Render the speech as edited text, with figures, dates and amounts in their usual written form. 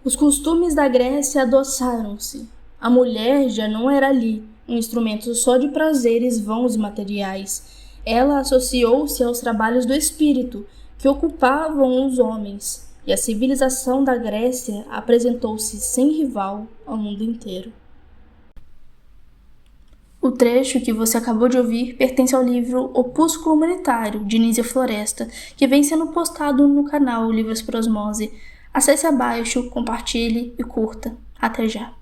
Os costumes da Grécia adoçaram-se. A mulher já não era ali um instrumento só de prazeres vãos e materiais. Ela associou-se aos trabalhos do espírito, que ocupavam os homens, e a civilização da Grécia apresentou-se sem rival ao mundo inteiro. O trecho que você acabou de ouvir pertence ao livro Opúsculo Humanitário, de Nízia Floresta, que vem sendo postado no canal Livros por Osmose. Acesse abaixo, compartilhe e curta. Até já!